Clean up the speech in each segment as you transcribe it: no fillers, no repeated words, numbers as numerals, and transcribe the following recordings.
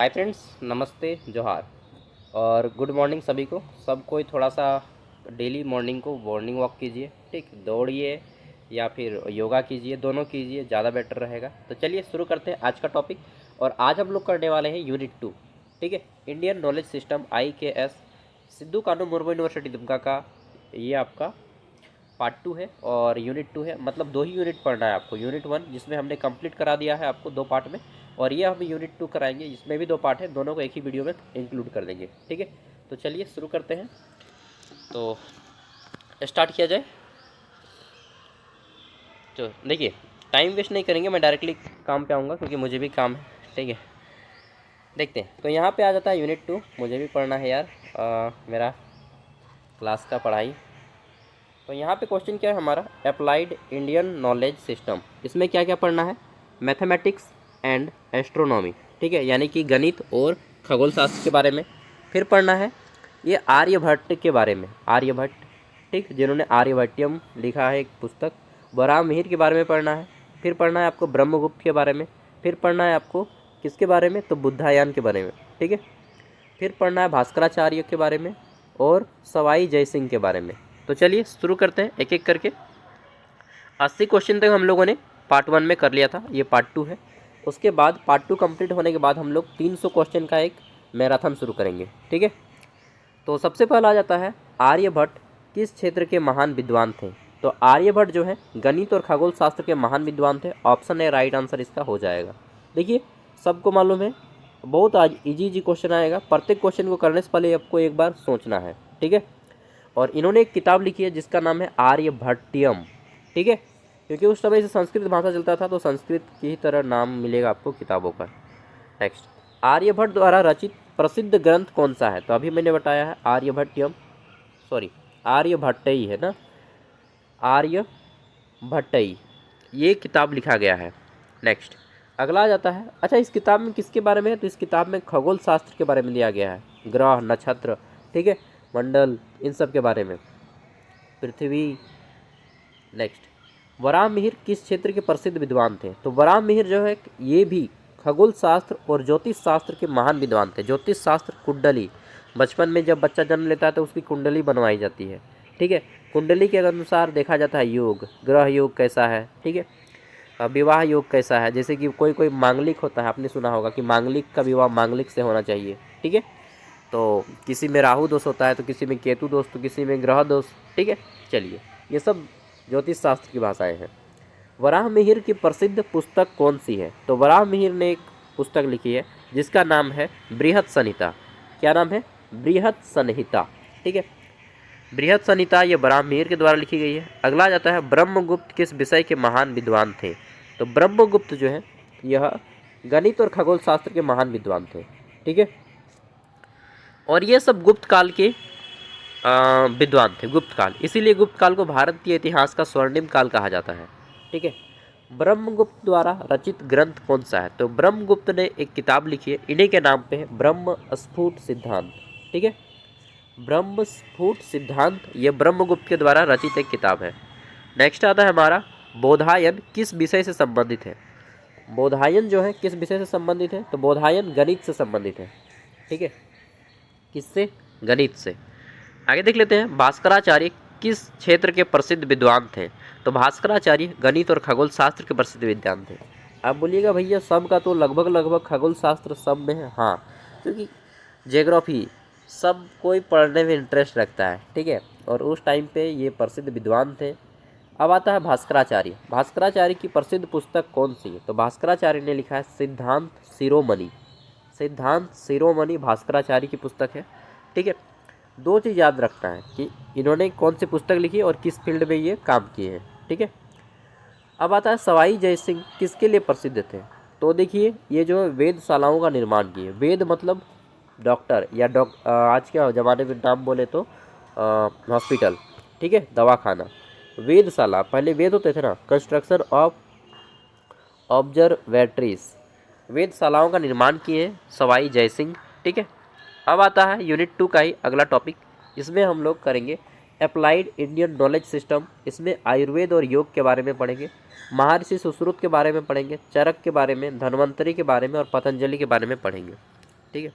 Hi friends, नमस्ते, जोहार और गुड मॉर्निंग सभी को। सब कोई थोड़ा सा डेली मॉर्निंग को मॉर्निंग वॉक कीजिए, ठीक, दौड़िए या फिर योगा कीजिए, दोनों कीजिए, ज़्यादा बेटर रहेगा। तो चलिए शुरू करते हैं आज का टॉपिक। और आज हम लोग करने वाले हैं यूनिट 2, ठीक है, Indian knowledge system IKS, Sidhu Kanhu Murmu university Dumka का ये आपका पार्ट 2 है और यूनिट 2 है। मतलब 2 ही यूनिट पढ़ना है आपको। यूनिट 1 जिसमें हमने कंप्लीट करा दिया है आपको 2 पार्ट में, और ये हम यूनिट 2 कराएंगे जिसमें भी 2 पार्ट है, दोनों को एक ही वीडियो में इंक्लूड कर देंगे, ठीक है। तो चलिए शुरू करते हैं। तो स्टार्ट किया जाए। तो देखिए, टाइम वेस्ट नहीं करेंगे, मैं डायरेक्टली काम पे आऊँगा क्योंकि मुझे भी काम है, ठीक है। देखते हैं। तो यहाँ पे आ जाता है यूनिट 2, मुझे भी पढ़ना है यार, मेरा क्लास का पढ़ाई। तो यहाँ पे क्वेश्चन क्या है हमारा, अप्लाइड इंडियन नॉलेज सिस्टम। इसमें क्या क्या पढ़ना है, मैथमेटिक्स एंड एस्ट्रोनॉमी, ठीक है, यानी कि गणित और खगोल शास्त्र के बारे में। फिर पढ़ना है ये आर्यभट्ट के बारे में, आर्यभट्ट, ठीक, जिन्होंने आर्यभट्टियम लिखा है एक पुस्तक। वराहमिहिर के बारे में पढ़ना है। फिर पढ़ना है आपको ब्रह्मगुप्त के बारे में। फिर पढ़ना है आपको किसके बारे में, तो बुद्धायान के बारे में, ठीक है। फिर पढ़ना है भास्कराचार्य के बारे में और सवाई जयसिंह के बारे में। तो चलिए शुरू करते हैं एक एक करके। 80 क्वेश्चन तक हम लोगों ने पार्ट 1 में कर लिया था, ये पार्ट 2 है। उसके बाद पार्ट 2 कंप्लीट होने के बाद हम लोग 300 क्वेश्चन का एक मैराथन शुरू करेंगे, ठीक है। तो सबसे पहला आ जाता है आर्यभट्ट किस क्षेत्र के महान विद्वान थे। तो आर्यभट्ट जो है गणित और खगोल शास्त्र के महान विद्वान थे। ऑप्शन ए राइट आंसर इसका हो जाएगा। देखिए, सबको मालूम है, बहुत आज इजी क्वेश्चन आएगा। प्रत्येक क्वेश्चन को करने से पहले आपको एक बार सोचना है, ठीक है। और इन्होंने एक किताब लिखी है जिसका नाम है आर्यभट्टियम, ठीक है, क्योंकि उस समय से संस्कृत भाषा चलता था तो संस्कृत की ही तरह नाम मिलेगा आपको किताबों का। नेक्स्ट, आर्यभट्ट द्वारा रचित प्रसिद्ध ग्रंथ कौन सा है। तो अभी मैंने बताया है आर्यभट्टियम, सॉरी आर्यभट्टई है ना, आर्यभट्टई ये किताब लिखा गया है। नेक्स्ट, अगला आ जाता है, अच्छा इस किताब में किसके बारे में है, तो इस किताब में खगोल शास्त्र के बारे में दिया गया है, ग्रह, नक्षत्र, ठीक है, मंडल, इन सब के बारे में, पृथ्वी। नेक्स्ट, वराहमिहिर किस क्षेत्र के प्रसिद्ध विद्वान थे। तो वराहमिहिर जो है ये भी खगोल शास्त्र और ज्योतिष शास्त्र के महान विद्वान थे। ज्योतिष शास्त्र, कुंडली, बचपन में जब बच्चा जन्म लेता है तो उसकी कुंडली बनवाई जाती है, ठीक है। कुंडली के अनुसार देखा जाता है योग, ग्रह योग कैसा है, ठीक है, विवाह योग कैसा है। जैसे कि कोई कोई मांगलिक होता है, आपने सुना होगा कि मांगलिक का विवाह मांगलिक से होना चाहिए, ठीक है। तो किसी में राहु दोष होता है, तो किसी में केतु दोष, तो किसी में ग्रह दोष, ठीक है। चलिए, ये सब ज्योतिष शास्त्र की भाषाएं हैं। वराहमिहिर की प्रसिद्ध पुस्तक कौन सी है। तो वराहमिहिर ने एक पुस्तक लिखी है जिसका नाम है बृहत संहिता। क्या नाम है, बृहत संहिता, ठीक है। बृहत संहिता ये वराहमिहिर के द्वारा लिखी गई है। अगला जाता है ब्रह्मगुप्त किस विषय के महान विद्वान थे। तो ब्रह्मगुप्त जो है यह गणित और खगोल शास्त्र के महान विद्वान थे, ठीक है। और ये सब गुप्त काल के विद्वान थे, गुप्त काल, इसीलिए गुप्त काल को भारतीय इतिहास का स्वर्णिम काल कहा जाता है, ठीक है। ब्रह्मगुप्त द्वारा रचित ग्रंथ कौन सा है। तो ब्रह्मगुप्त ने एक किताब लिखी है, इन्हीं के नाम पे है, ब्रह्म स्फुट सिद्धांत, ठीक है। ब्रह्म स्फुट सिद्धांत ये ब्रह्मगुप्त के द्वारा रचित एक किताब है। नेक्स्ट आता है हमारा बोधायन किस विषय से संबंधित है। बोधायन जो है किस विषय से संबंधित है। तो बोधायन गणित से संबंधित है, ठीक है, किससे, गणित से। आगे देख लेते हैं भास्कराचार्य किस क्षेत्र के प्रसिद्ध विद्वान थे। तो भास्कराचार्य गणित और खगोल शास्त्र के प्रसिद्ध विद्वान थे। आप बोलिएगा भैया सब का तो लगभग लगभग खगोल शास्त्र सब में है, हाँ, क्योंकि ज्योग्राफी सब कोई पढ़ने में इंटरेस्ट रखता है, ठीक है, और उस टाइम पे ये प्रसिद्ध विद्वान थे। अब आता है भास्कराचार्य। भास्कराचार्य की प्रसिद्ध पुस्तक कौन सी है। तो भास्कराचार्य ने लिखा है सिद्धांत शिरोमणि। सिद्धांत शिरोमणि भास्कराचार्य की पुस्तक है, ठीक है। 2 चीज़ याद रखना है कि इन्होंने कौन सी पुस्तक लिखी है और किस फील्ड में ये काम किए हैं, ठीक है। अब आता है सवाई जयसिंह किसके लिए प्रसिद्ध थे। तो देखिए, ये जो वेदशालाओं का निर्माण किए, वेद मतलब डॉक्टर या आज के ज़माने में नाम बोले तो हॉस्पिटल, ठीक है, दवाखाना। वेदशाला, पहले वेद होते थे ना, कंस्ट्रक्शन ऑफ ऑब्जर्वेटरीज, वेदशालाओं का निर्माण किए हैं सवाई जयसिंह, ठीक है। अब आता है यूनिट 2 का ही अगला टॉपिक। इसमें हम लोग करेंगे अप्लाइड इंडियन नॉलेज सिस्टम। इसमें आयुर्वेद और योग के बारे में पढ़ेंगे, महर्षि सुश्रुत के बारे में पढ़ेंगे, चरक के बारे में, धन्वंतरि के बारे में और पतंजलि के बारे में पढ़ेंगे। ठीक है,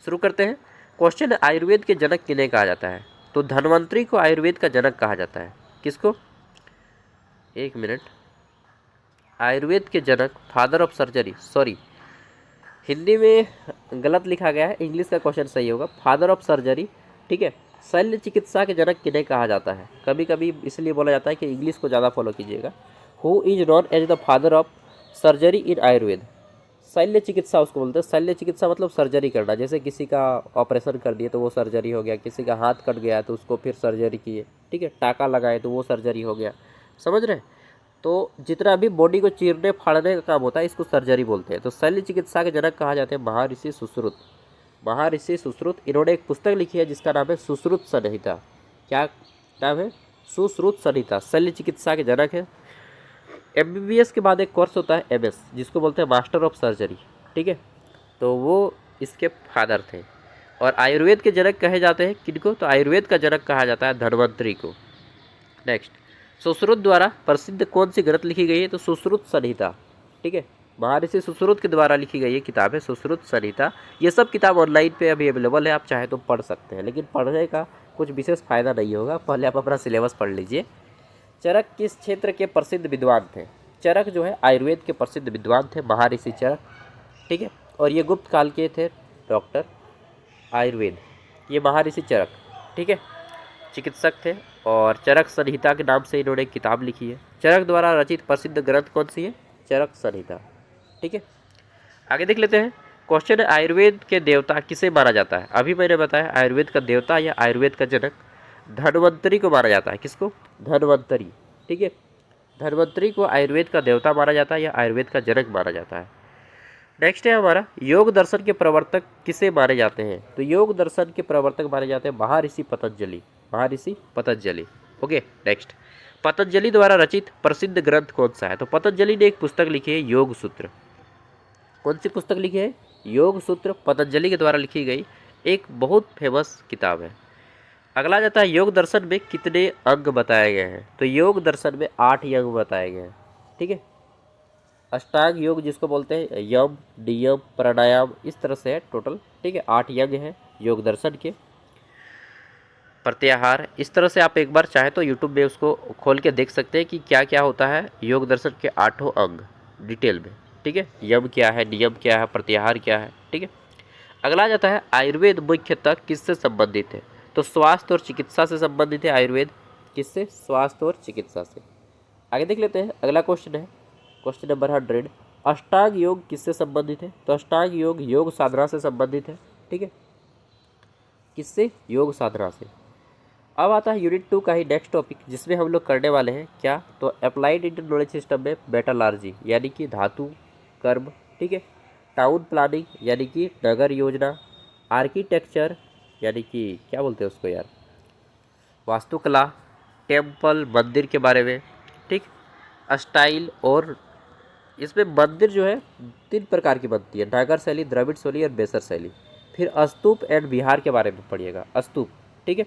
शुरू करते हैं। क्वेश्चन है, आयुर्वेद के जनक किन्हें कहा जाता है? तो धन्वंतरी को आयुर्वेद का जनक कहा जाता है। किसको? एक मिनट। आयुर्वेद के जनक, father of surgery, sorry Hindi में गलत लिखा गया है, इंग्लिश का क्वेश्चन सही होगा, फादर ऑफ सर्जरी। ठीक है, शल्य चिकित्सा के जनक किन्हें कहा जाता है? कभी कभी इसलिए बोला जाता है कि इंग्लिश को ज़्यादा फॉलो कीजिएगा। Who is known as the father of surgery in Ayurveda? शल्य चिकित्सा उसको बोलते हैं। शल्य चिकित्सा मतलब सर्जरी करना, जैसे किसी का ऑपरेशन कर दिए तो वो सर्जरी हो गया, किसी का हाथ कट गया तो उसको फिर सर्जरी किए, ठीक है, टाका लगाए तो वो सर्जरी हो गया, समझ रहे हैं? तो जितना भी बॉडी को चीरने फाड़ने का काम होता है इसको सर्जरी बोलते हैं। तो शल्य चिकित्सा के जनक कहा जाते हैं महर्षि सुश्रुत। महर्षि सुश्रुत, इन्होंने एक पुस्तक लिखी है जिसका नाम है सुश्रुत संहिता। क्या नाम है? सुश्रुत संहिता। शल्य चिकित्सा के जनक है। एमबीबीएस के बाद एक कोर्स होता है एमएस, जिसको बोलते हैं मास्टर ऑफ सर्जरी, ठीक है, तो वो इसके फादर थे। और आयुर्वेद के जनक कहे जाते हैं किनको? तो आयुर्वेद का जनक कहा जाता है धन्वंतरी को। नेक्स्ट, सुश्रुत द्वारा प्रसिद्ध कौन सी ग्रंथ लिखी गई है? तो सुश्रुत संहिता, ठीक है, महर्षि सुश्रुत के द्वारा लिखी गई ये किताब है सुश्रुत संहिता। ये सब किताब ऑनलाइन पे अभी अवेलेबल है, आप चाहे तो पढ़ सकते हैं, लेकिन पढ़ने का कुछ विशेष फायदा नहीं होगा, पहले आप अपना सिलेबस पढ़ लीजिए। चरक किस क्षेत्र के प्रसिद्ध विद्वान थे? चरक जो है आयुर्वेद के प्रसिद्ध विद्वान थे, महर्षि चरक, ठीक है, और ये गुप्त काल के थे डॉक्टर आयुर्वेद, ये महर्षि चरक, ठीक है, चिकित्सक थे। और चरक संहिता के नाम से इन्होंने एक किताब लिखी है। चरक द्वारा रचित प्रसिद्ध ग्रंथ कौन सी है? चरक संहिता, ठीक है। आगे देख लेते हैं। क्वेश्चन है, आयुर्वेद के देवता किसे माना जाता है? अभी मैंने बताया आयुर्वेद का देवता या आयुर्वेद का जनक धन्वंतरी को माना जाता है। किसको? धन्वंतरी, ठीक है, धन्वंतरी को आयुर्वेद का देवता माना जाता है या आयुर्वेद का जनक माना जाता है। नेक्स्ट है हमारा, योग दर्शन के प्रवर्तक किसे माने जाते हैं? तो योग दर्शन के प्रवर्तक माने जाते हैं महर्षि पतंजलि, महर्षि पतंजलि। ओके, नेक्स्ट, पतंजलि द्वारा रचित प्रसिद्ध ग्रंथ कौन सा है? तो पतंजलि ने एक पुस्तक लिखी है योग सूत्र। कौन सी पुस्तक लिखी है? योग सूत्र, पतंजलि के द्वारा लिखी गई एक बहुत फेमस किताब है। अगला जाता है, योग दर्शन में कितने अंग बताए गए हैं? तो योग दर्शन में 8 अंग बताए गए हैं, ठीक है। अष्टांग योग जिसको बोलते हैं, यम, नियम, प्राणायाम, इस तरह से है टोटल, ठीक है, 8 अंग हैं योग दर्शन के। प्रत्याहार, इस तरह से आप एक बार चाहे तो यूट्यूब में उसको खोल के देख सकते हैं कि क्या क्या होता है योग दर्शन के 8 अंग डिटेल में, ठीक है। यम क्या है, नियम क्या है, प्रत्याहार क्या है, ठीक है। अगला जाता है, आयुर्वेद मुख्यतः किससे संबंधित है? तो स्वास्थ्य और चिकित्सा से संबंधित है आयुर्वेद। किससे? स्वास्थ्य और चिकित्सा से। आगे देख लेते हैं, अगला क्वेश्चन है क्वेश्चन नंबर 100, अष्टांग योग किससे संबंधित है? तो अष्टांग योग योग साधना से संबंधित है, ठीक है। किससे? योग साधना से। अब आता है यूनिट 2 का ही नेक्स्ट टॉपिक, जिसमें हम लोग करने वाले हैं क्या? तो अप्लाइड इंडियन नॉलेज सिस्टम में मेटालर्जी यानी कि धातु कर्म, ठीक है, टाउन प्लानिंग यानी कि नगर योजना, आर्किटेक्चर यानी कि क्या बोलते हैं उसको यार, वास्तुकला, टेम्पल मंदिर के बारे में, ठीक, स्टाइल, और इसमें मंदिर जो है 3 प्रकार की बनती है, नागर शैली, द्रविड़ शैली और बेसर शैली। फिर स्तूप एंड बिहार के बारे में पढ़िएगा, स्तूप, ठीक है,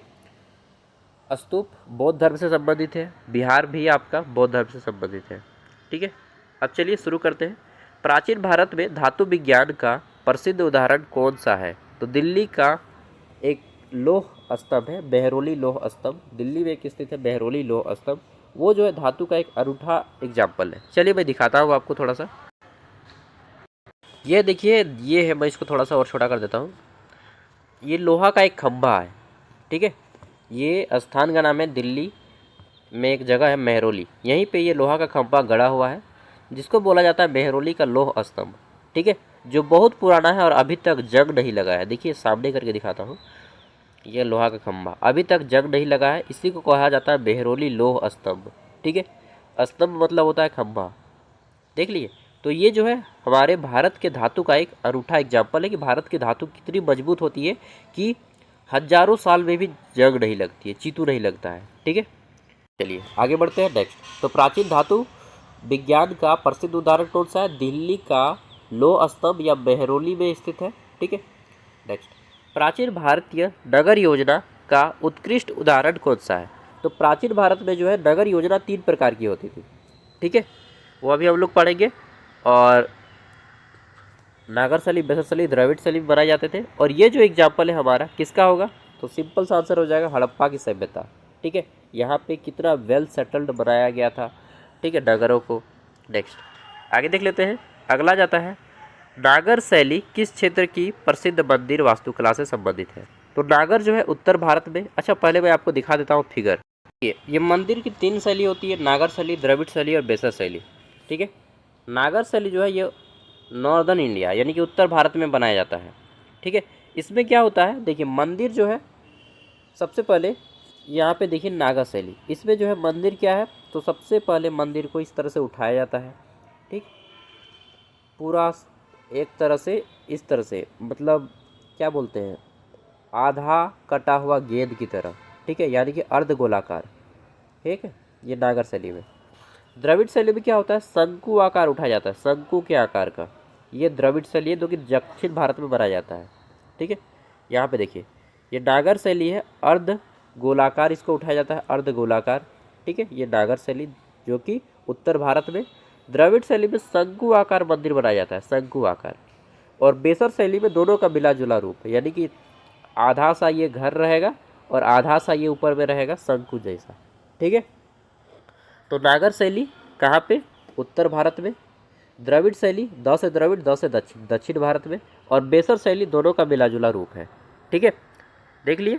स्तूप बौद्ध धर्म से संबंधित है, बिहार भी आपका बौद्ध धर्म से संबंधित है, ठीक है। अब चलिए शुरू करते हैं। प्राचीन भारत में धातु विज्ञान का प्रसिद्ध उदाहरण कौन सा है? तो दिल्ली का एक लौह स्तंभ है, मेहरौली लौह स्तंभ, दिल्ली में एक स्थित है मेहरौली लौह स्तंभ, वो जो है धातु का एक अनूठा एग्जाम्पल है। चलिए मैं दिखाता हूँ आपको थोड़ा सा। ये देखिए, ये है, मैं इसको थोड़ा सा और छोटा कर देता हूँ। ये लोहा का एक खंभा है, ठीक है, ये स्थान का नाम है दिल्ली में एक जगह है मेहरौली, यहीं पे ये लोहा का खंभा गड़ा हुआ है जिसको बोला जाता है मेहरौली का लौह स्तंभ, ठीक है, जो बहुत पुराना है और अभी तक जंग नहीं लगा है। देखिए सामने करके दिखाता हूँ, ये लोहा का खंभा अभी तक जंग नहीं लगा है, इसी को कहा जाता है मेहरौली लौह स्तंभ, ठीक है। स्तंभ मतलब होता है खंभा, देख लिए। तो ये जो है हमारे भारत के धातु का एक अनूठा एग्जाम्पल है कि भारत की धातु कितनी मजबूत होती है कि हजारों साल में भी जंग नहीं लगती है, चीतू नहीं लगता है, ठीक है। चलिए आगे बढ़ते हैं नेक्स्ट। तो प्राचीन धातु विज्ञान का प्रसिद्ध उदाहरण कौन सा है? दिल्ली का लौह स्तंभ या मेहरौली में स्थित है, ठीक है। नेक्स्ट, प्राचीन भारतीय नगर योजना का उत्कृष्ट उदाहरण कौन सा है? तो प्राचीन भारत में जो है नगर योजना 3 प्रकार की होती थी, ठीक है, वो अभी हम लोग पढ़ेंगे। और नागर शैली, बेसर शैली, द्रविड़ शैली बनाए जाते थे। और ये जो एग्जाम्पल है हमारा किसका होगा, तो सिंपल सा आंसर हो जाएगा हड़प्पा की सभ्यता। ठीक है, यहाँ पे कितना वेल सेटल्ड बनाया गया था, ठीक है, नगरों को। नेक्स्ट आगे देख लेते हैं। अगला जाता है, नागर शैली किस क्षेत्र की प्रसिद्ध मंदिर वास्तुकला से संबंधित है। तो नागर जो है उत्तर भारत में, अच्छा पहले मैं आपको दिखा देता हूँ फिगर। ये मंदिर की 3 शैली होती है, नागर शैली, द्रविड़ शैली और बेसर शैली। ठीक है, नागर शैली जो है ये नॉर्दर्न इंडिया यानी कि उत्तर भारत में बनाया जाता है। ठीक है, इसमें क्या होता है, देखिए मंदिर जो है सबसे पहले यहाँ पे देखिए नागर शैली, इसमें जो है मंदिर क्या है, तो सबसे पहले मंदिर को इस तरह से उठाया जाता है। ठीक, पूरा एक तरह से इस तरह से, मतलब क्या बोलते हैं, आधा कटा हुआ गेंद की तरह। ठीक है, यानी कि अर्ध गोलाकार। ठीक है, ये नागर शैली में। द्रविड़ शैली में क्या होता है, शंकु आकार उठाया जाता है, शंकु के आकार का। ये द्रविड़ शैली है जो कि दक्षिण भारत में बनाया जाता है। ठीक है, यहाँ पे देखिए ये नागर शैली है, अर्ध गोलाकार इसको उठाया जाता है, अर्ध गोलाकार। ठीक है, ये नागर शैली जो कि उत्तर भारत में। द्रविड़ शैली में शंकु आकार मंदिर बनाया जाता है, शंकु आकार। और बेसर शैली में दोनों का मिला जुला रूप है, यानी कि आधा सा ये घर रहेगा और आधा सा ये ऊपर में रहेगा शंकु जैसा। ठीक है, तो नागर शैली कहाँ पे, उत्तर भारत में। द्रविड़ शैली द से द्रविड़, द से दक्षिण, दक्षिण भारत में। और बेसर शैली दोनों का मिला जुला रूप है। ठीक है, देख लिए।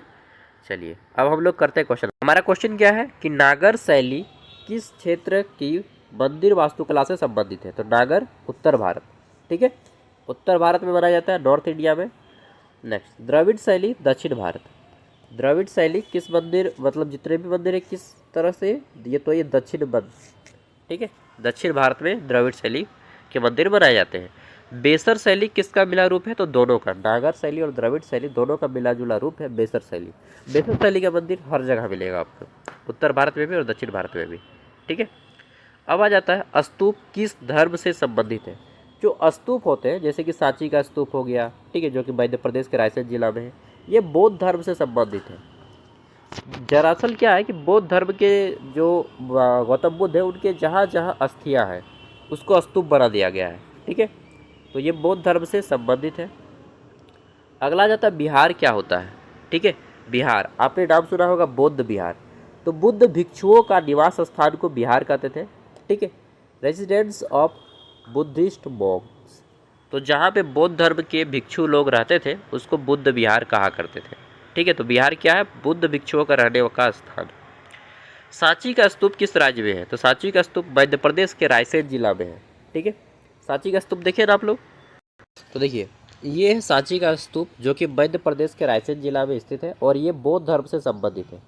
चलिए अब हम लोग करते हैं क्वेश्चन। हमारा क्वेश्चन क्या है कि नागर शैली किस क्षेत्र की मंदिर वास्तुकला से संबंधित है। तो नागर उत्तर भारत। ठीक है, उत्तर भारत में बनाया जाता है, नॉर्थ इंडिया में। नेक्स्ट द्रविड़ शैली दक्षिण भारत। द्रविड़ शैली किस मंदिर, मतलब जितने भी मंदिर है किस तरह से, ये तो ये दक्षिण बंद। ठीक है, दक्षिण भारत में द्रविड़ शैली के मंदिर बनाए जाते हैं। बेसर शैली किसका मिला रूप है, तो दोनों का, नागर शैली और द्रविड़ शैली दोनों का मिला जुला रूप है बेसर शैली। बेसर शैली का मंदिर हर जगह मिलेगा आपको, उत्तर भारत में भी और दक्षिण भारत में भी। ठीक है, अब आ जाता है स्तूप किस धर्म से संबंधित है। जो स्तूप होते हैं जैसे कि सांची का स्तूप हो गया, ठीक है, जो कि मध्य प्रदेश के रायसेन जिला में है, ये बौद्ध धर्म से संबंधित है। दरअसल क्या है कि बौद्ध धर्म के जो गौतम बुद्ध है उनके जहाँ जहाँ अस्थियाँ हैं उसको स्तूप बना दिया गया है। ठीक है, तो ये बौद्ध धर्म से संबंधित है। अगला जाता है बिहार क्या होता है। ठीक है, बिहार आपने नाम सुना होगा बौद्ध बिहार। तो बुद्ध भिक्षुओं का निवास स्थान को बिहार कहते थे। ठीक है, रेजिडेंस ऑफ बुद्धिस्ट मॉन्क्स, तो जहाँ पे बौद्ध धर्म के भिक्षु लोग रहते थे उसको बुद्ध विहार कहा करते थे। ठीक है, तो बिहार क्या है, बुद्ध भिक्षुओं का रहने का स्थान। सांची का स्तूप किस राज्य में है, तो सांची का स्तूप मध्य प्रदेश के रायसेन जिला में है। ठीक है, सांची का स्तूप देखिए ना आप लोग, तो देखिए ये है सांची का स्तूप जो कि मध्य प्रदेश के रायसेन जिला में स्थित है और ये बौद्ध धर्म से संबंधित है।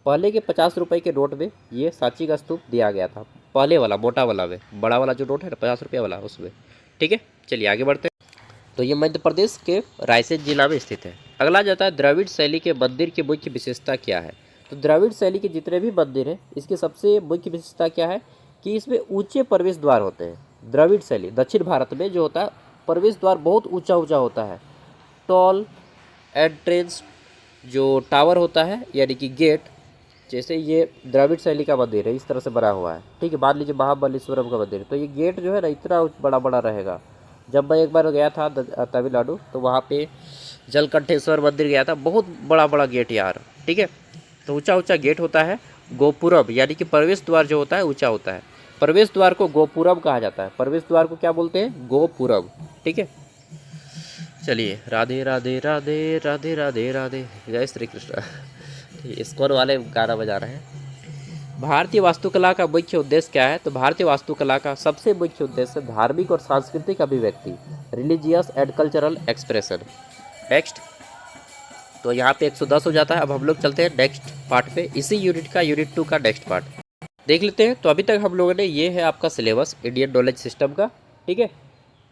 पहले के 50 रुपये के नोट में ये सांची का स्तूप दिया गया था, पहले वाला मोटा वाला में, बड़ा वाला जो नोट है ना 50 रुपये वाला उसमें। ठीक है, चलिए आगे बढ़ते हैं। तो ये मध्य प्रदेश के रायसेन जिला में स्थित है। अगला जाता है द्रविड़ शैली के मंदिर की मुख्य विशेषता क्या है। तो द्रविड़ शैली के जितने भी मंदिर हैं इसकी सबसे मुख्य विशेषता क्या है कि इसमें ऊंचे प्रवेश द्वार होते हैं। द्रविड़ शैली दक्षिण भारत में जो होता है प्रवेश द्वार बहुत ऊंचा ऊंचा होता है। टॉल एंट्रेंस जो टावर होता है यानी कि गेट, जैसे ये द्रविड़ शैली का मंदिर है इस तरह से बना हुआ है। ठीक है, मान लीजिए महाबलेश्वरम का मंदिर है तो ये गेट जो है ना इतना बड़ा बड़ा रहेगा। जब मैं एक बार गया था तमिलनाडु तो वहाँ पे जलकंठेश्वर मंदिर गया था, बहुत बड़ा बड़ा गेट यार। ठीक है, तो ऊंचा ऊंचा गेट होता है। गोपुरम यानी कि प्रवेश द्वार जो होता है ऊंचा होता है। प्रवेश द्वार को गोपुरम कहा जाता है। प्रवेश द्वार को क्या बोलते हैं, गोपुरम। ठीक है, चलिए राधे राधे राधे राधे राधे राधे, जय श्री कृष्ण। इस्कॉन वाले गाना बजा रहे हैं। भारतीय वास्तुकला का मुख्य उद्देश्य क्या है, तो भारतीय वास्तुकला का सबसे मुख्य उद्देश्य धार्मिक और सांस्कृतिक अभिव्यक्ति, religious and cultural expression. Next, तो यहाँ पे 110 हो जाता है। अब हम लोग चलते हैं नेक्स्ट पार्ट पे, इसी यूनिट का यूनिट 2 का नेक्स्ट पार्ट देख लेते हैं। तो अभी तक हम लोगों ने, ये है आपका सिलेबस इंडियन नॉलेज सिस्टम का। ठीक है,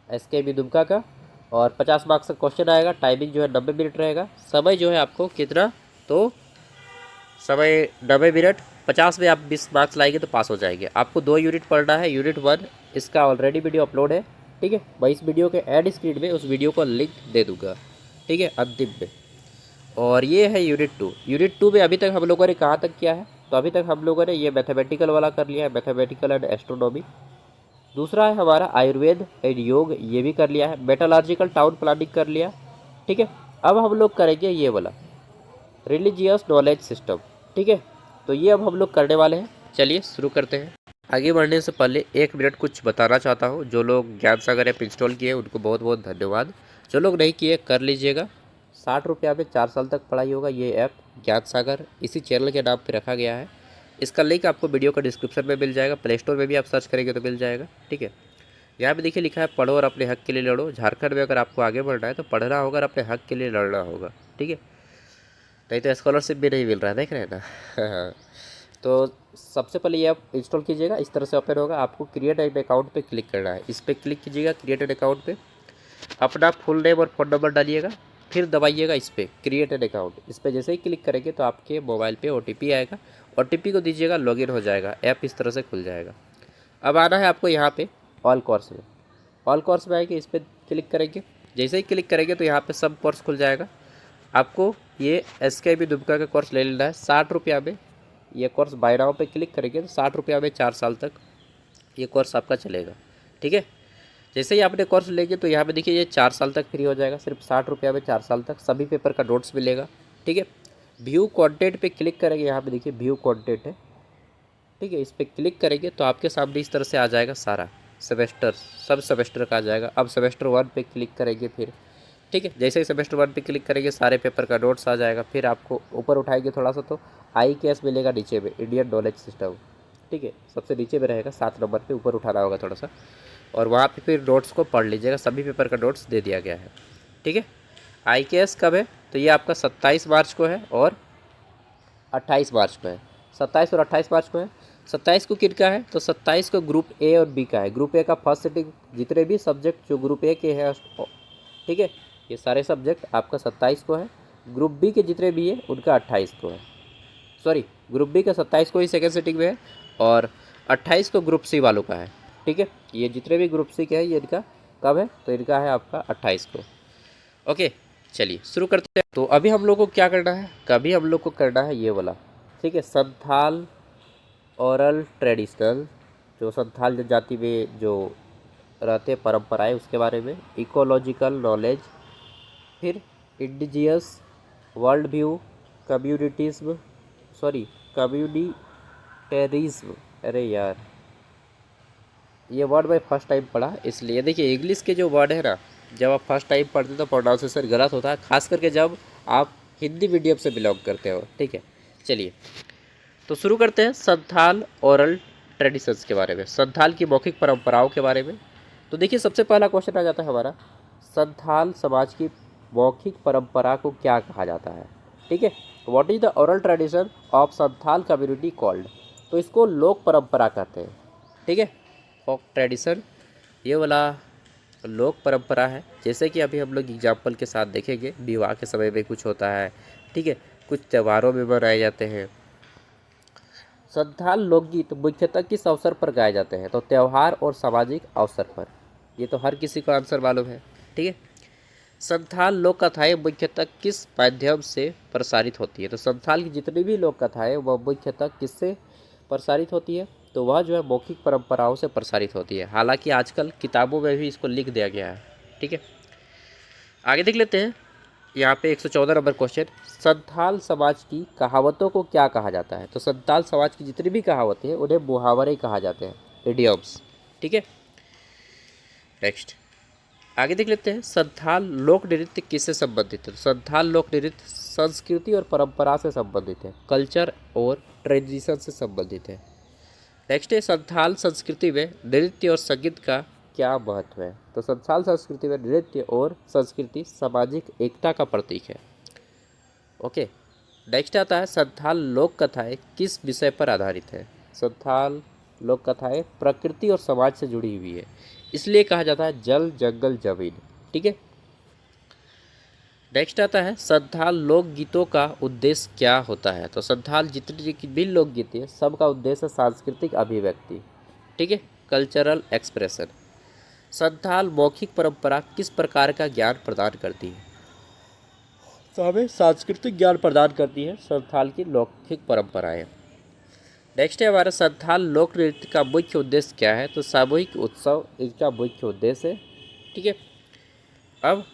SKB दुमका का, और 50 मार्क्स का क्वेश्चन आएगा। टाइमिंग जो है 90 मिनट रहेगा। समय जो है आपको कितना, तो समय 90 मिनट, 50 में आप 20 मार्क्स लाएंगे तो पास हो जाएंगे। आपको 2 यूनिट पढ़ना है। यूनिट 1 इसका ऑलरेडी वीडियो अपलोड है। ठीक है, मैं इस वीडियो के एड स्क्रीन में उस वीडियो को लिंक दे दूंगा। ठीक है, अंतिम में। और ये है यूनिट 2। यूनिट 2 में अभी तक हम लोगों ने कहाँ तक किया है, तो अभी तक हम लोगों ने ये मैथमेटिकल वाला कर लिया है, मैथमेटिकल एंड एस्ट्रोनॉमी। दूसरा है हमारा आयुर्वेद एंड योग, ये भी कर लिया है। मेटालॉजिकल टाउन प्लानिंग कर लिया, ठीक है। अब हम लोग करेंगे ये वाला रिलीजियस नॉलेज सिस्टम, ठीक है। तो ये अब हम लोग करने वाले हैं। चलिए शुरू करते हैं। आगे बढ़ने से पहले 1 मिनट कुछ बताना चाहता हूँ। जो लोग ज्ञान सागर ऐप इंस्टॉल किए उनको बहुत बहुत धन्यवाद। जो लोग नहीं किए कर लीजिएगा। 60 रुपया में 4 साल तक पढ़ाई होगा। ये ऐप ज्ञान सागर इसी चैनल के नाम पे रखा गया है। इसका लिंक आपको वीडियो का डिस्क्रिप्शन में मिल जाएगा। प्ले स्टोर में भी आप सर्च करेंगे तो मिल जाएगा, ठीक है। यहाँ पे देखिए लिखा है पढ़ो और अपने हक के लिए लड़ो। झारखंड में अगर आपको आगे बढ़ना है तो पढ़ना होगा और अपने हक के लिए लड़ना होगा, ठीक है। नहीं तो स्कॉलरशिप भी नहीं मिल रहा है, देख रहे हैं ना। तो सबसे पहले ये आप इंस्टॉल कीजिएगा। इस तरह से ओपन होगा। आपको क्रिएट एन अकाउंट पे क्लिक करना है। इस पर क्लिक कीजिएगा क्रिएट एन अकाउंट पे। अपना फुल नेम और फ़ोन नंबर डालिएगा, फिर दबाइएगा इस पर क्रिएट एन अकाउंट। इस पर जैसे ही क्लिक करेंगे तो आपके मोबाइल पे OTP आएगा। OTP को दीजिएगा, लॉगिन हो जाएगा, ऐप इस तरह से खुल जाएगा। अब आना है आपको यहाँ पे ऑल कोर्स में। ऑल कोर्स में आएंगे, इस पर क्लिक करेंगे। जैसे ही क्लिक करेंगे तो यहाँ पे सब कोर्स खुल जाएगा। आपको ये SKB दुबका का कोर्स ले लेना है 60 रुपया में। ये कोर्स बाय नाउ पे क्लिक करेंगे तो 60 रुपया में 4 साल तक ये कोर्स आपका चलेगा, ठीक है। जैसे ही आपने कोर्स लेंगे तो यहाँ पे देखिए ये 4 साल तक फ्री हो जाएगा। सिर्फ 60 रुपया में 4 साल तक सभी पेपर का नोट्स मिलेगा, ठीक है। व्यू कंटेंट पे क्लिक करेंगे। यहाँ पे देखिए व्यू कंटेंट है, ठीक है। इस पर क्लिक करेंगे तो आपके सामने इस तरह से आ जाएगा सारा सेमेस्टर, सब सेमेस्टर का आ जाएगा। अब सेमेस्टर 1 पे क्लिक करेंगे फिर, ठीक है। जैसे ही सेमेस्टर 1 पे क्लिक करेंगे सारे पेपर का नोट्स आ जाएगा। फिर आपको ऊपर उठाएंगे थोड़ा सा तो IKS मिलेगा नीचे में, इंडियन नॉलेज सिस्टम, ठीक है। सबसे नीचे में रहेगा 7 नंबर पे, ऊपर उठाना होगा थोड़ा सा और वहाँ पे फिर नोट्स को पढ़ लीजिएगा। सभी पेपर का नोट्स दे दिया गया है, ठीक है। IKS कब है तो ये आपका 27 मार्च को है और 28 मार्च को है। 27 और 28 मार्च को है। 27 को किनका है तो 27 को ग्रुप A और B का है। ग्रुप A का फर्स्ट सिटिंग जितने भी सब्जेक्ट जो ग्रुप A के हैं, ठीक है, ये सारे सब्जेक्ट आपका 27 को है। ग्रुप B के जितने भी है उनका 28 को है। सॉरी, ग्रुप B का 27 को ही सेकेंड सिटिंग में है और 28 को ग्रुप C वालों का है, ठीक है। ये जितने भी ग्रुप C के हैं ये इनका कब है तो इनका है आपका 28 को। ओके, चलिए शुरू करते हैं। तो अभी हम लोग को क्या करना है, कभी हम लोग को करना है ये वाला, ठीक है। संथाल ओरल ट्रेडिशनल, जो संथाल जनजाति में जो रहते परंपराएं उसके बारे में। इकोलॉजिकल नॉलेज, फिर इंडिजियस वर्ल्ड व्यू, कम्युनिटिज्म, सॉरी कम्युनिटेरिज्म। अरे यार ये वर्ड मैं फर्स्ट टाइम पढ़ा, इसलिए देखिए इंग्लिश के जो वर्ड है ना, जब आप फर्स्ट टाइम पढ़ते तो प्रोनाउंसिएशन गलत होता है, खास करके जब आप हिंदी मीडियम से बिलोंग करते हो, ठीक है। चलिए तो शुरू करते हैं संथाल ओरल ट्रेडिशंस के बारे में, संथाल की मौखिक परंपराओं के बारे में। तो देखिए सबसे पहला क्वेश्चन आ जाता है हमारा, संथाल समाज की मौखिक परंपरा को क्या कहा जाता है, ठीक है। What is the oral tradition of Santhal community called. तो इसको लोक परंपरा कहते हैं, ठीक है। फोक ट्रेडिशन ये वाला लोक परंपरा है। जैसे कि अभी हम लोग एग्जाम्पल के साथ देखेंगे, विवाह के समय में कुछ होता है, ठीक है, कुछ त्योहारों में मनाए जाते हैं। संथाल लोकगीत मुख्यतः किस अवसर पर गाए जाते हैं तो त्यौहार और सामाजिक अवसर पर। ये तो हर किसी को आंसर मालूम है, ठीक है। संथाल लोक कथाएँ मुख्यतः किस माध्यम से प्रसारित होती है तो संथाल की जितनी भी लोक कथाएँ वह मुख्यतः किससे प्रसारित होती है तो वह जो है मौखिक परंपराओं से प्रसारित होती है। हालांकि आजकल किताबों में भी इसको लिख दिया गया है, ठीक है। आगे देख लेते हैं। यहाँ पे 114 नंबर क्वेश्चन, संथाल समाज की कहावतों को क्या कहा जाता है तो संथाल समाज की जितनी भी कहावतें हैं उन्हें मुहावरे कहा जाते हैं, इडियम्स, ठीक है। नेक्स्ट आगे देख लेते हैं, संथाल लोक नृत्य किससे संबंधित है तो संथाल लोक नृत्य संस्कृति और परंपरा से संबंधित है, कल्चर और ट्रेडिशन से संबंधित है। नेक्स्ट है, संथाल संस्कृति में नृत्य और संगीत का क्या महत्व है तो संथाल संस्कृति में नृत्य और संस्कृति सामाजिक एकता का प्रतीक है। ओके, नेक्स्ट आता है, संथाल लोक कथाएँ किस विषय पर आधारित है। संथाल लोक कथाएँ प्रकृति और समाज से जुड़ी हुई है, इसलिए कहा जाता है जल जंगल जमीन, ठीक है। नेक्स्ट आता है, संथाल लोकगीतों का उद्देश्य क्या होता है तो संथाल जितनी भी लोकगीत है सबका उद्देश्य है सांस्कृतिक अभिव्यक्ति, ठीक है, कल्चरल एक्सप्रेशन। संथाल मौखिक परंपरा किस प्रकार का ज्ञान प्रदान करती है तो हमें सांस्कृतिक ज्ञान प्रदान करती है संथाल की मौखिक परंपराएं। नेक्स्ट है हमारा संथाल लोक नृत्य का मुख्य उद्देश्य क्या है? तो सामूहिक उत्सव इनका मुख्य उद्देश्य है। ठीक है, अब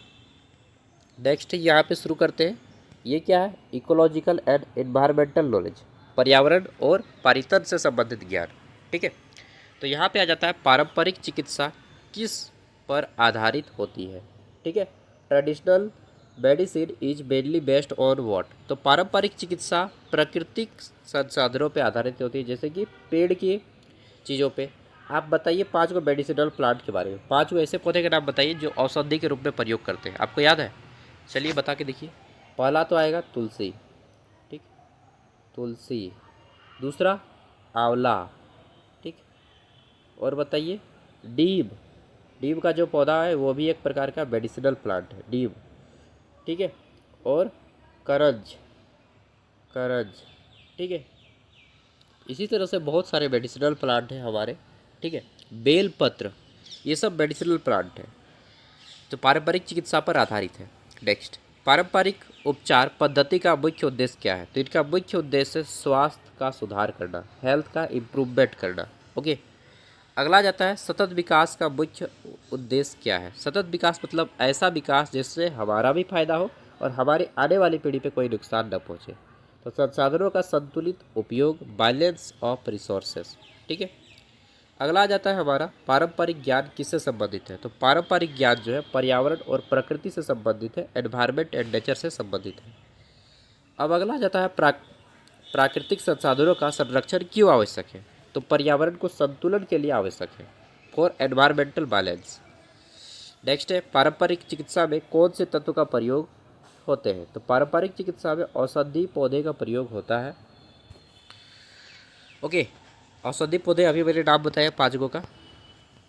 नेक्स्ट यहाँ पे शुरू करते हैं। ये क्या है? इकोलॉजिकल एंड एनवायरमेंटल नॉलेज, पर्यावरण और पारितन से संबंधित ज्ञान। ठीक है, तो यहाँ पे आ जाता है पारंपरिक चिकित्सा किस पर आधारित होती है? ठीक है, traditional medicine is mainly based on what? तो पारंपरिक चिकित्सा प्राकृतिक संसाधनों पे आधारित होती है, जैसे कि पेड़ की चीज़ों पे। आप बताइए 5 गो मेडिसिनल प्लांट के बारे में, 5 गो ऐसे पौधे के नाम बताइए जो औषधि के रूप में प्रयोग करते हैं। आपको याद है? चलिए बता के देखिए। पहला तो आएगा तुलसी, ठीक, तुलसी। दूसरा आंवला, ठीक। और बताइए नीम, नीम का जो पौधा है वो भी एक प्रकार का मेडिसिनल प्लांट है, नीम। ठीक है, और करज, करज, ठीक है। इसी तरह से बहुत सारे मेडिसिनल प्लांट हैं हमारे। ठीक है, बेलपत्र, ये सब मेडिसिनल प्लांट है जो पारंपरिक चिकित्सा पर आधारित है। नेक्स्ट, पारंपरिक उपचार पद्धति का मुख्य उद्देश्य क्या है? तो इनका मुख्य उद्देश्य स्वास्थ्य का सुधार करना, हेल्थ का इम्प्रूवमेंट करना। ओके, अगला जाता है सतत विकास का मुख्य उद्देश्य क्या है? सतत विकास मतलब ऐसा विकास जिससे हमारा भी फायदा हो और हमारी आने वाली पीढ़ी पे कोई नुकसान न पहुंचे। तो संसाधनों का संतुलित उपयोग, बैलेंस ऑफ रिसोर्सेस। ठीक है, अगला आ जाता है हमारा पारंपरिक ज्ञान किससे संबंधित है? तो पारंपरिक ज्ञान जो है पर्यावरण और प्रकृति से संबंधित है, एनवायरमेंट एंड नेचर से संबंधित है। अब अगला आ जाता है प्राकृतिक संसाधनों का संरक्षण क्यों आवश्यक है? तो पर्यावरण को संतुलन के लिए आवश्यक है, फॉर एनवायरमेंटल बैलेंस। नेक्स्ट है पारंपरिक चिकित्सा में कौन से तत्व का प्रयोग होते हैं? तो पारंपरिक चिकित्सा में औषधि पौधे का प्रयोग होता है। ओके, औषधि पौधे अभी मैंने नाम बताया 5 गो का।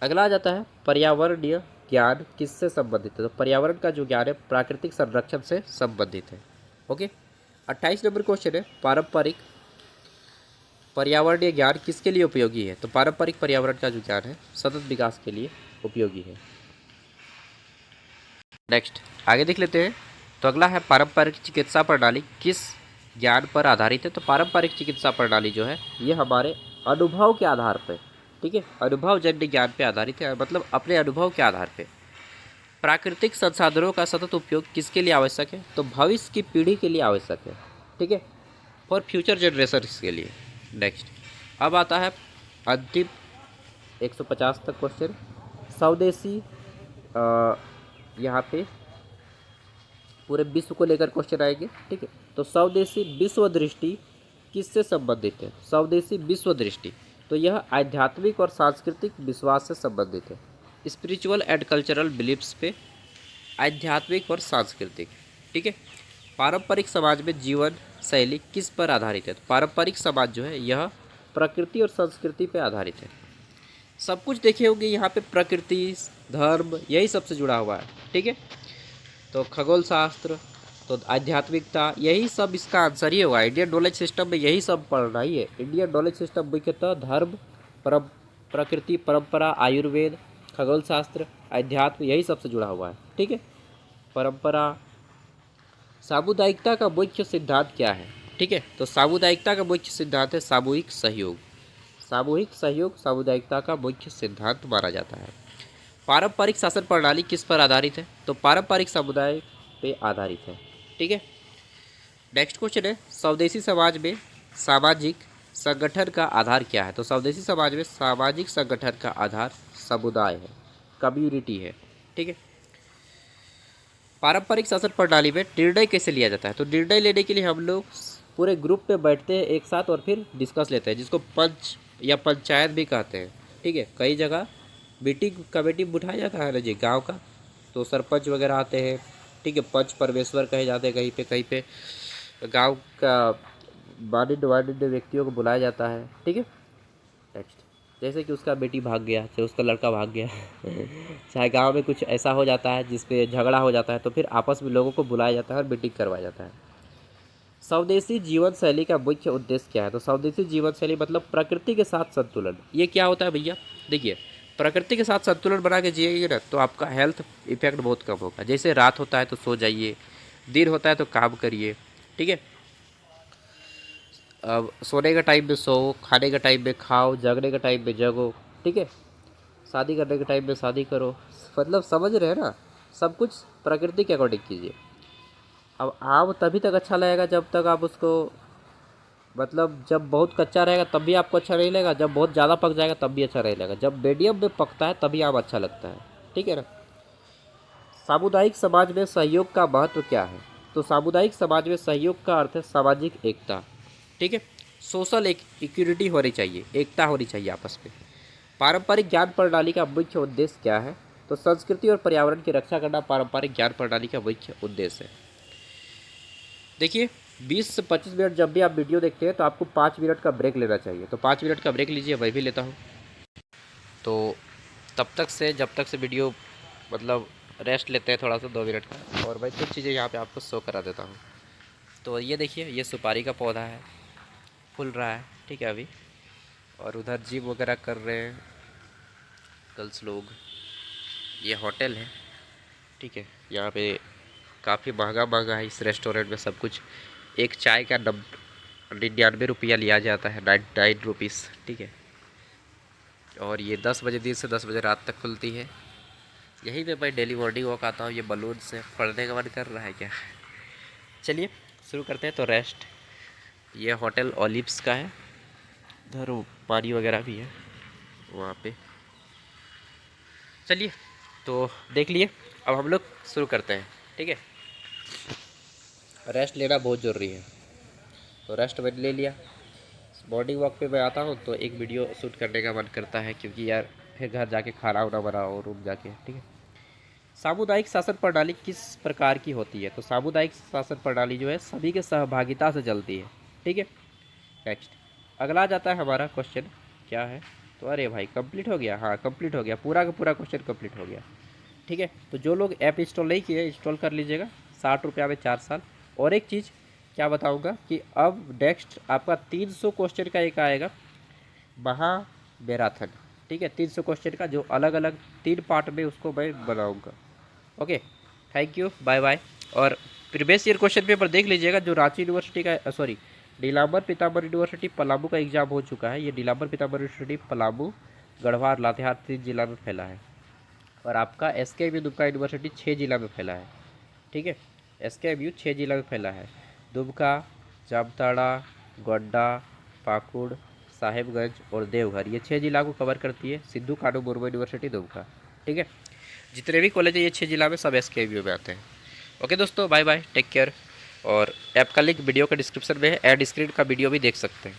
अगला आ जाता है पर्यावरणीय ज्ञान किससे संबंधित है? तो पर्यावरण का जो ज्ञान है प्राकृतिक संरक्षण से संबंधित है। ओके, 28 नंबर क्वेश्चन है पारंपरिक पर्यावरणीय ज्ञान किसके लिए उपयोगी है? तो पारंपरिक पर्यावरण का जो ज्ञान है सतत विकास के लिए उपयोगी है। नेक्स्ट आगे देख लेते हैं। तो अगला है पारंपरिक चिकित्सा प्रणाली किस ज्ञान पर आधारित है? तो पारंपरिक चिकित्सा प्रणाली जो है ये हमारे अनुभव के आधार पर, ठीक है, अनुभवजन्य ज्ञान पे आधारित है, मतलब अपने अनुभव के आधार पे। प्राकृतिक संसाधनों का सतत उपयोग किसके लिए आवश्यक है? तो भविष्य की पीढ़ी के लिए आवश्यक है। ठीक है, फॉर फ्यूचर जनरेशन के लिए। नेक्स्ट अब आता है अंतिम 150 तक क्वेश्चन। स्वदेशी, यहाँ पे पूरे विश्व को लेकर क्वेश्चन आएंगे। ठीक है, तो स्वदेशी विश्व दृष्टि किससे संबंधित है? स्वदेशी विश्व दृष्टि, तो यह आध्यात्मिक और सांस्कृतिक विश्वास से संबंधित है, स्पिरिचुअल एंड कल्चरल बिलीफ्स पे, आध्यात्मिक और सांस्कृतिक। ठीक है, पारंपरिक समाज में जीवन शैली किस पर आधारित है? तो पारंपरिक समाज जो है यह प्रकृति और संस्कृति पे आधारित है। सब कुछ देखे होंगे यहाँ पे, प्रकृति, धर्म, यही सबसे जुड़ा हुआ है। ठीक है, तो खगोल शास्त्र, तो आध्यात्मिकता, यही सब इसका आंसर ही होगा। इंडियन नॉलेज सिस्टम में यही सब पढ़ना ही है। इंडियन नॉलेज सिस्टम मुख्यतः धर्म, प्रकृति, परंपरा, आयुर्वेद, खगोल शास्त्र, अध्यात्म, यही सबसे जुड़ा हुआ है। ठीक है, परंपरा। सामुदायिकता का मुख्य सिद्धांत क्या है? ठीक है, तो सामुदायिकता का मुख्य सिद्धांत है सामूहिक सहयोग। सामूहिक सहयोग सामुदायिकता का मुख्य सिद्धांत माना जाता है। पारंपरिक शासन प्रणाली किस पर आधारित है? तो पारंपरिक समुदाय पे आधारित है। ठीक है, नेक्स्ट क्वेश्चन है स्वदेशी समाज में सामाजिक संगठन का आधार क्या है? तो स्वदेशी समाज में सामाजिक संगठन का आधार समुदाय है, कम्युनिटी है। ठीक है, पारंपरिक शासन प्रणाली में निर्णय कैसे लिया जाता है? तो निर्णय लेने के लिए हम लोग पूरे ग्रुप पे बैठते हैं एक साथ और फिर डिस्कस लेते हैं, जिसको पंच या पंचायत भी कहते हैं। ठीक है, कई जगह मीटिंग कमेटी बिठाया जाता है ना जी गांव का, तो सरपंच वगैरह आते हैं। ठीक है, पंच परमेश्वर कहे जाते हैं, कहीं पे गांव का मानिन्य व्यक्तियों को बुलाया जाता है। ठीक है, नेक्स्ट जैसे कि उसका बेटी भाग गया, चाहे उसका लड़का भाग गया चाहे गांव में कुछ ऐसा हो जाता है जिस पे झगड़ा हो जाता है, तो फिर आपस में लोगों को बुलाया जाता है और मीटिंग करवाया जाता है। स्वदेशी जीवन शैली का मुख्य उद्देश्य क्या है? तो स्वदेशी जीवन शैली मतलब प्रकृति के साथ संतुलन। ये क्या होता है भैया? देखिए, प्रकृति के साथ संतुलन बना के जिएंगे ना तो आपका हेल्थ इफेक्ट बहुत कम होगा। जैसे रात होता है तो सो जाइए, दिन होता है तो काम करिए। ठीक है, अब सोने का टाइम में सो, खाने का टाइम में खाओ, जगने का टाइम में जगो, ठीक है, शादी करने के टाइम में शादी करो। मतलब समझ रहे हैं ना, सब कुछ प्रकृति के अकॉर्डिंग कीजिए। अब आम तभी तक अच्छा लगेगा जब तक आप उसको, मतलब जब बहुत कच्चा रहेगा तब भी आपको अच्छा नहीं लगेगा, जब बहुत ज़्यादा पक जाएगा तब भी अच्छा नहीं लगेगा, जब मीडियम में पकता है तभी आम अच्छा लगता है, ठीक है ना। सामुदायिक समाज में सहयोग का महत्व क्या है? तो सामुदायिक समाज में सहयोग का अर्थ है सामाजिक एकता, ठीक है। सोशल एक इक्विटी होनी चाहिए, एकता होनी चाहिए आपस में। पारंपरिक ज्ञान प्रणाली का मुख्य उद्देश्य क्या है? तो संस्कृति और पर्यावरण की रक्षा करना पारंपरिक ज्ञान प्रणाली का मुख्य उद्देश्य है। देखिए 20 से 25 मिनट जब भी आप वीडियो देखते हैं तो आपको 5 मिनट का ब्रेक लेना चाहिए, तो 5 मिनट का ब्रेक लीजिए, मैं भी लेता हूँ। तो तब तक से, जब तक से वीडियो, मतलब रेस्ट लेते हैं थोड़ा सा 2 मिनट का, और मैं कुछ चीज़ें यहाँ पे आपको शो करा देता हूँ। तो ये देखिए, ये सुपारी का पौधा है, फूल रहा है, ठीक है अभी। और उधर जिम वगैरह कर रहे हैं गर्ल्स लोग। ये होटल है, ठीक है। यहाँ पे काफ़ी महंगा महंगा है इस रेस्टोरेंट में सब कुछ। एक चाय का 99 रुपया लिया जाता है, 99 रुपीज़, ठीक है। और ये 10 बजे दिन से 10 बजे रात तक खुलती है। यहीं पे मैं डेली मॉर्निंग वॉक आता हूँ। ये बलून से पढ़ने का मन कर रहा है क्या? चलिए शुरू करते हैं। तो रेस्ट, ये होटल ओलिव्स का है, उधर पानी वगैरह भी है वहाँ पे। चलिए तो देख लिए, अब हम लोग शुरू करते हैं, ठीक है। रेस्ट लेना बहुत ज़रूरी है, तो रेस्ट मैंने ले लिया। मॉर्निंग वॉक पे मैं आता हूँ तो एक वीडियो शूट करने का मन करता है, क्योंकि यार फिर घर जाके खाना वाना बनाओ रूम जाके, ठीक है। सामुदायिक शासन प्रणाली किस प्रकार की होती है? तो सामुदायिक शासन प्रणाली जो है सभी के सहभागिता से चलती है, ठीक है। नेक्स्ट, अगला जाता है हमारा क्वेश्चन, क्या है? तो अरे भाई कंप्लीट हो गया, हाँ कंप्लीट हो गया, पूरा का पूरा क्वेश्चन कंप्लीट हो गया, ठीक है। तो जो लोग ऐप इंस्टॉल नहीं किए इंस्टॉल कर लीजिएगा, 60 रुपया में 4 साल। और एक चीज़ क्या बताऊँगा कि अब नेक्स्ट आपका 300 क्वेश्चन का एक आएगा महा मैराथन, ठीक है। 300 क्वेश्चन का जो अलग अलग 3 पार्ट में उसको मैं बनाऊँगा। Okay, thank you, bye bye. और प्रीवियस ईयर क्वेश्चन पेपर देख लीजिएगा, जो रांची यूनिवर्सिटी का, सॉरी नीलांबर पीताम्बर यूनिवर्सिटी पलामू का एग्जाम हो चुका है। ये नीलांबर पीताम्बर यूनिवर्सिटी पलामू, गढ़वाल, लातेहार 3 जिला में फैला है। और आपका SKMU दुमका यूनिवर्सिटी 6 जिला में फैला है, ठीक है। SKMU 6 जिला में फैला है, दुमका, जामताड़ा, गोड्डा, पाकुड़, साहेबगंज और देवघर, ये 6 जिला को कवर करती है सिद्धू कानू मुर्मू यूनिवर्सिटी दुमका, ठीक है। जितने भी कॉलेज है ये 6 जिला में सब SKMU में आते हैं। ओके दोस्तों, बाय बाय, टेक केयर। और ऐप का लिंक वीडियो का डिस्क्रिप्शन में है, एड स्क्रीन का वीडियो भी देख सकते हैं।